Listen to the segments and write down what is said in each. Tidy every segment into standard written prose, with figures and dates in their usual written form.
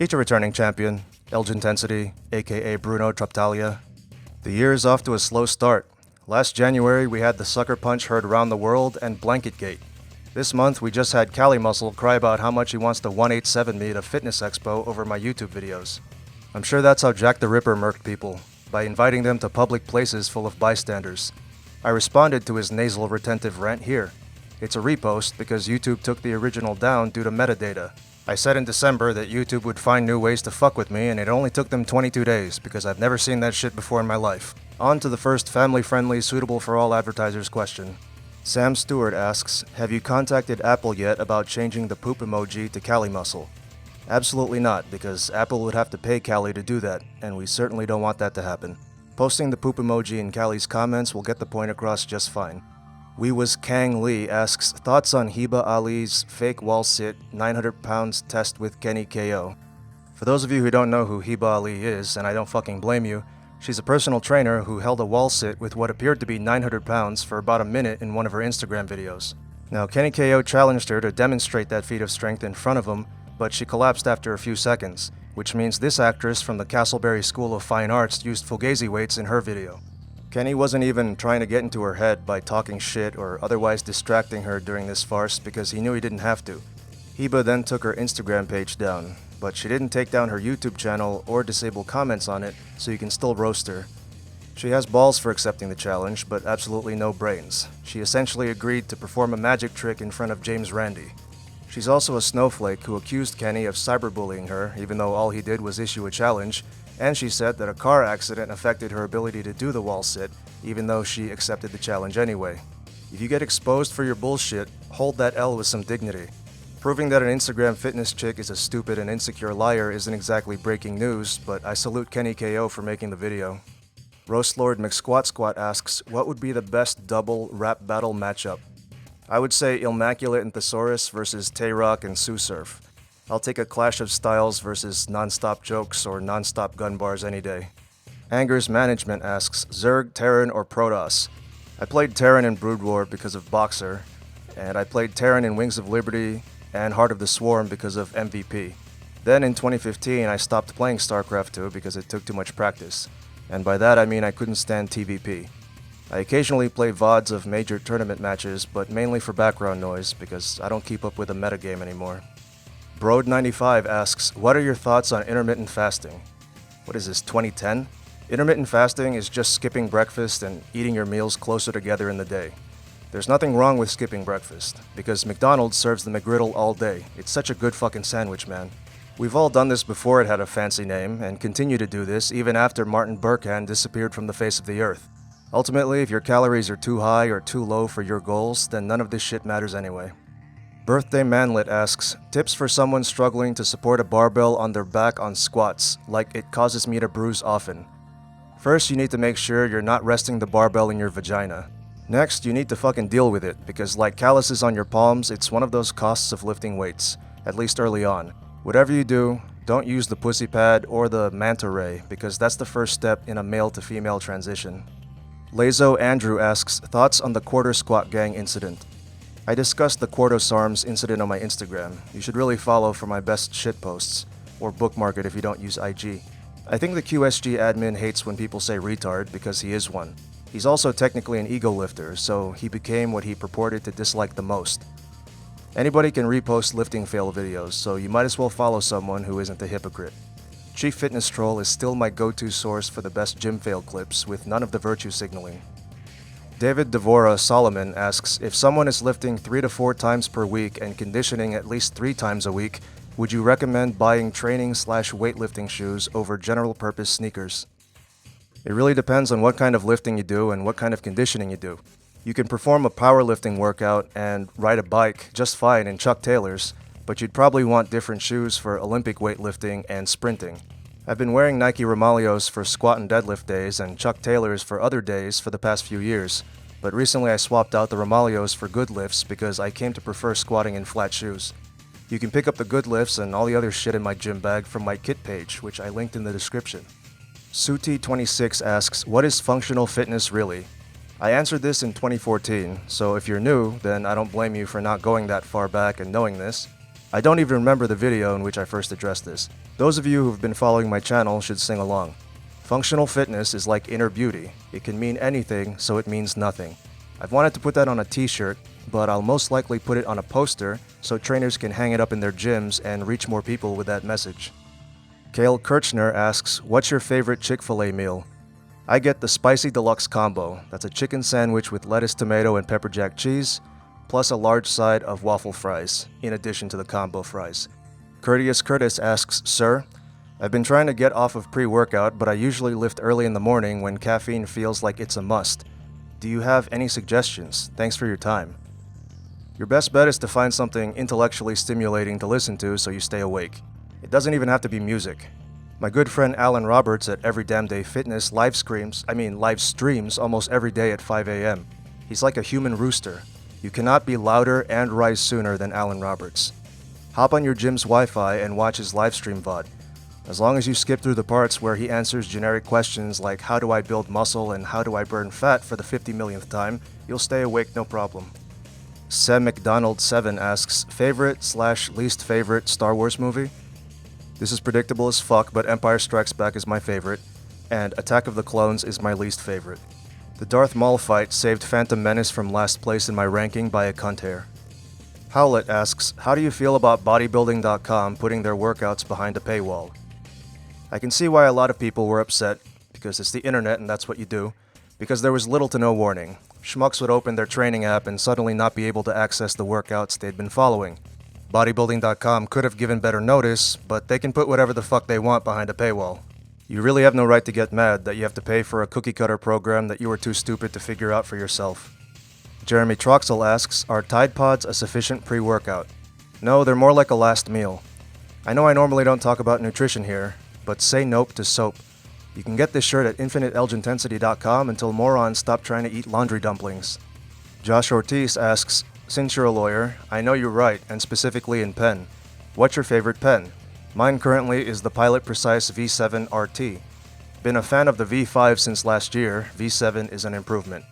Each a returning champion, Elgintensity, aka Bruno Traptalia. The year is off to a slow start. Last January we had the sucker punch heard around the world and Blanketgate. This month we just had Cali Muscle cry about how much he wants to 187 me at a fitness expo over my YouTube videos. I'm sure that's how Jack the Ripper murked people, by inviting them to public places full of bystanders. I responded to his nasal retentive rant here. It's a repost because YouTube took the original down due to metadata. I said in December that YouTube would find new ways to fuck with me, and it only took them 22 days because I've never seen that shit before in my life. On to the first family-friendly, suitable for all advertisers question. Sam Stewart asks, have you contacted Apple yet about changing the poop emoji to Cali Muscle? Absolutely not, because Apple would have to pay Cali to do that, and we certainly don't want that to happen. Posting the poop emoji in Cali's comments will get the point across just fine. We Was Kang Lee asks, thoughts on Heba Ali's fake wall sit 900 pounds test with Kenny KO. For those of you who don't know who Heba Ali is, and I don't fucking blame you, she's a personal trainer who held a wall sit with what appeared to be 900 pounds for about a minute in one of her Instagram videos. Now, Kenny KO challenged her to demonstrate that feat of strength in front of him, but she collapsed after a few seconds, which means this actress from the Castleberry School of Fine Arts used Fugazi weights in her video. Kenny wasn't even trying to get into her head by talking shit or otherwise distracting her during this farce because he knew he didn't have to. Heba then took her Instagram page down, but she didn't take down her YouTube channel or disable comments on it, so you can still roast her. She has balls for accepting the challenge, but absolutely no brains. She essentially agreed to perform a magic trick in front of James Randi. She's also a snowflake who accused Kenny of cyberbullying her, even though all he did was issue a challenge, and she said that a car accident affected her ability to do the wall sit, even though she accepted the challenge anyway. If you get exposed for your bullshit, hold that L with some dignity. Proving that an Instagram fitness chick is a stupid and insecure liar isn't exactly breaking news, but I salute Kenny KO for making the video. Roast Lord McSquat asks, what would be the best double rap battle matchup? I would say Immaculate and Thesaurus versus Tay-Rock and Sue Surf. I'll take a clash of styles versus non-stop jokes or non-stop gun bars any day. Angers Management asks, Zerg, Terran, or Protoss? I played Terran in Brood War because of Boxer, and I played Terran in Wings of Liberty and Heart of the Swarm because of MVP. Then in 2015 I stopped playing Starcraft 2 because it took too much practice, and by that I mean I couldn't stand TVP. I occasionally play VODs of major tournament matches, but mainly for background noise because I don't keep up with the metagame anymore. Broad95 asks, what are your thoughts on intermittent fasting? What is this, 2010? Intermittent fasting is just skipping breakfast and eating your meals closer together in the day. There's nothing wrong with skipping breakfast, because McDonald's serves the McGriddle all day. It's such a good fucking sandwich, man. We've all done this before it had a fancy name, and continue to do this even after Martin Burkhan disappeared from the face of the earth. Ultimately, if your calories are too high or too low for your goals, then none of this shit matters anyway. Birthday Manlet asks, tips for someone struggling to support a barbell on their back on squats, like it causes me to bruise often. First, you need to make sure you're not resting the barbell in your vagina. Next, you need to fucking deal with it, because like calluses on your palms, it's one of those costs of lifting weights, at least early on. Whatever you do, don't use the pussy pad or the manta ray, because that's the first step in a male to female transition. Lazo Andrew asks, thoughts on the quarter squat gang incident? I discussed the Quartos Arms incident on my Instagram. You should really follow for my best shit posts, or bookmark it if you don't use IG. I think the QSG admin hates when people say retard because he is one. He's also technically an ego lifter, so he became what he purported to dislike the most. Anybody can repost lifting fail videos, so you might as well follow someone who isn't a hypocrite. Chief Fitness Troll is still my go-to source for the best gym fail clips with none of the virtue signaling. David Devora Solomon asks, if someone is lifting 3 to 4 times per week and conditioning at least 3 times a week, would you recommend buying training/weightlifting shoes over general purpose sneakers? It really depends on what kind of lifting you do and what kind of conditioning you do. You can perform a powerlifting workout and ride a bike just fine in Chuck Taylors, but you'd probably want different shoes for Olympic weightlifting and sprinting. I've been wearing Nike Romaleos for squat and deadlift days and Chuck Taylors for other days for the past few years, but recently I swapped out the Romaleos for good lifts because I came to prefer squatting in flat shoes. You can pick up the good lifts and all the other shit in my gym bag from my kit page, which I linked in the description. Suti26 asks, what is functional fitness really? I answered this in 2014, so if you're new, then I don't blame you for not going that far back and knowing this. I don't even remember the video in which I first addressed this. Those of you who've been following my channel should sing along. Functional fitness is like inner beauty. It can mean anything, so it means nothing. I've wanted to put that on a t-shirt, but I'll most likely put it on a poster so trainers can hang it up in their gyms and reach more people with that message. Kale Kirchner asks, what's your favorite Chick-Fil-A meal? I get the Spicy Deluxe Combo. That's a chicken sandwich with lettuce, tomato, and pepper jack cheese, plus a large side of waffle fries, in addition to the combo fries. Courteous Curtis asks, Sir, I've been trying to get off of pre-workout, but I usually lift early in the morning when caffeine feels like it's a must. Do you have any suggestions? Thanks for your time. Your best bet is to find something intellectually stimulating to listen to so you stay awake. It doesn't even have to be music. My good friend Alan Roberts at Every Damn Day Fitness live streams almost every day at 5 a.m. He's like a human rooster. You cannot be louder and rise sooner than Alan Roberts. Hop on your gym's Wi-Fi and watch his livestream VOD. As long as you skip through the parts where he answers generic questions like how do I build muscle and how do I burn fat for the 50 millionth time, you'll stay awake no problem. Sam McDonald7 asks, favorite/least favorite Star Wars movie? This is predictable as fuck, but Empire Strikes Back is my favorite, and Attack of the Clones is my least favorite. The Darth Maul fight saved Phantom Menace from last place in my ranking by a cunt hair. Howlett asks, how do you feel about bodybuilding.com putting their workouts behind a paywall? I can see why a lot of people were upset, because it's the internet and that's what you do, because there was little to no warning. Schmucks would open their training app and suddenly not be able to access the workouts they'd been following. Bodybuilding.com could have given better notice, but they can put whatever the fuck they want behind a paywall. You really have no right to get mad that you have to pay for a cookie-cutter program that you were too stupid to figure out for yourself. Jeremy Troxel asks, are Tide Pods a sufficient pre-workout? No, they're more like a last meal. I know I normally don't talk about nutrition here, but say nope to soap. You can get this shirt at infiniteelgintensity.com until morons stop trying to eat laundry dumplings. Josh Ortiz asks, since you're a lawyer, I know you write, and specifically in pen. What's your favorite pen? Mine currently is the Pilot Precise V7 RT. Been a fan of the V5 since last year. V7 is an improvement.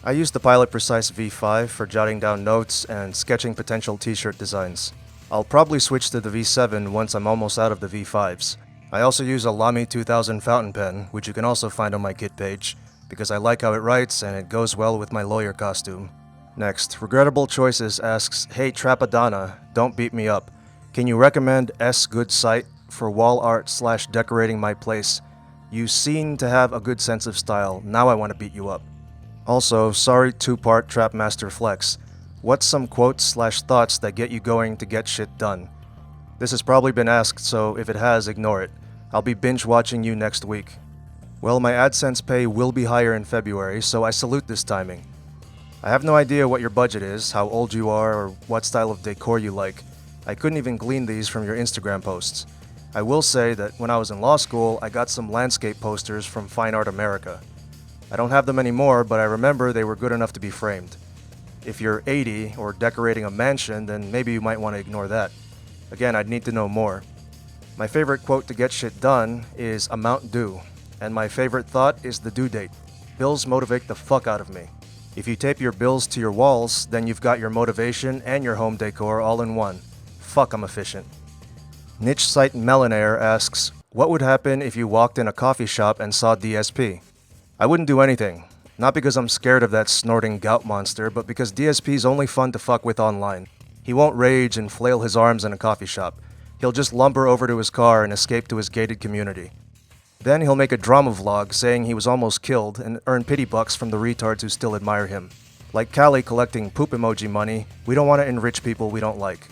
I use the Pilot Precise V5 for jotting down notes and sketching potential t-shirt designs. I'll probably switch to the V7 once I'm almost out of the V5s. I also use a Lamy 2000 fountain pen, which you can also find on my kit page, because I like how it writes and it goes well with my lawyer costume. Next, Regrettable Choices asks, hey Trapadonna, don't beat me up. Can you recommend S good site for wall art / decorating my place? You seem to have a good sense of style, now I want to beat you up. Also, sorry 2-part Trapmaster Flex. What's some quotes / thoughts that get you going to get shit done? This has probably been asked, so if it has, ignore it. I'll be binge watching you next week. Well, my AdSense pay will be higher in February, so I salute this timing. I have no idea what your budget is, how old you are, or what style of decor you like. I couldn't even glean these from your Instagram posts. I will say that when I was in law school, I got some landscape posters from Fine Art America. I don't have them anymore, but I remember they were good enough to be framed. If you're 80 or decorating a mansion, then maybe you might want to ignore that. Again, I'd need to know more. My favorite quote to get shit done is amount due, and my favorite thought is the due date. Bills motivate the fuck out of me. If you tape your bills to your walls, then you've got your motivation and your home decor all in one. Fuck, I'm efficient. Niche Site Melanair asks, what would happen if you walked in a coffee shop and saw DSP? I wouldn't do anything. Not because I'm scared of that snorting gout monster, but because DSP's only fun to fuck with online. He won't rage and flail his arms in a coffee shop. He'll just lumber over to his car and escape to his gated community. Then he'll make a drama vlog saying he was almost killed and earn pity bucks from the retards who still admire him. Like Callie collecting poop emoji money, we don't want to enrich people we don't like.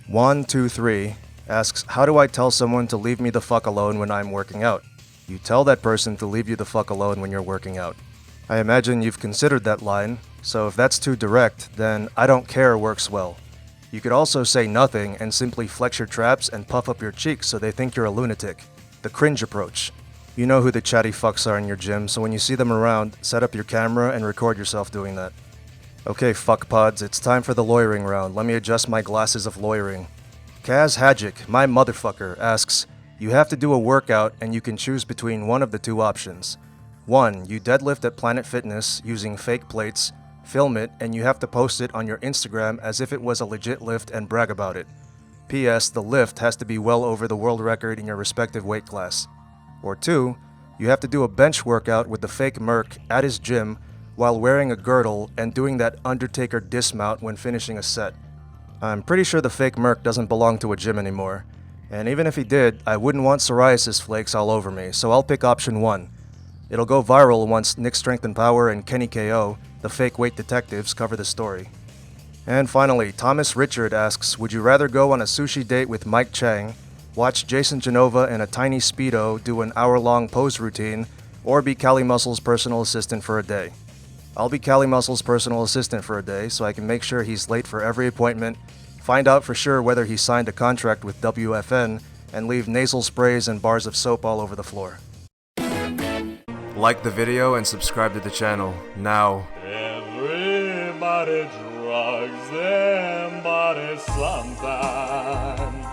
123 asks, how do I tell someone to leave me the fuck alone when I'm working out? You tell that person to leave you the fuck alone when you're working out. I imagine you've considered that line, so if that's too direct, then I don't care works well. You could also say nothing and simply flex your traps and puff up your cheeks so they think you're a lunatic. The cringe approach. You know who the chatty fucks are in your gym, so when you see them around, set up your camera and record yourself doing that. Okay, fuck pods, it's time for the lawyering round. Let me adjust my glasses of lawyering. Kaz Hadjic, my motherfucker, asks, you have to do a workout and you can choose between one of the two options. 1. You deadlift at Planet Fitness using fake plates, film it, and you have to post it on your Instagram as if it was a legit lift and brag about it. P.S. The lift has to be well over the world record in your respective weight class. Or 2. You have to do a bench workout with the fake Merc at his gym while wearing a girdle and doing that Undertaker dismount when finishing a set. I'm pretty sure the fake Merc doesn't belong to a gym anymore. And even if he did, I wouldn't want psoriasis flakes all over me, so I'll pick option 1. It'll go viral once Nick Strength and Power and Kenny KO, the fake weight detectives, cover the story. And finally, Thomas Richard asks, would you rather go on a sushi date with Mike Chang, watch Jason Genova in a tiny Speedo do an hour-long pose routine, or be Cali Muscle's personal assistant for a day? I'll be Cali Muscle's personal assistant for a day so I can make sure he's late for every appointment, find out for sure whether he signed a contract with WFN, and leave nasal sprays and bars of soap all over the floor. Like the video and subscribe to the channel, now. Everybody drugs their body sometime.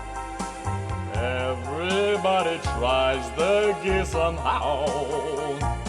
Everybody tries the gear somehow.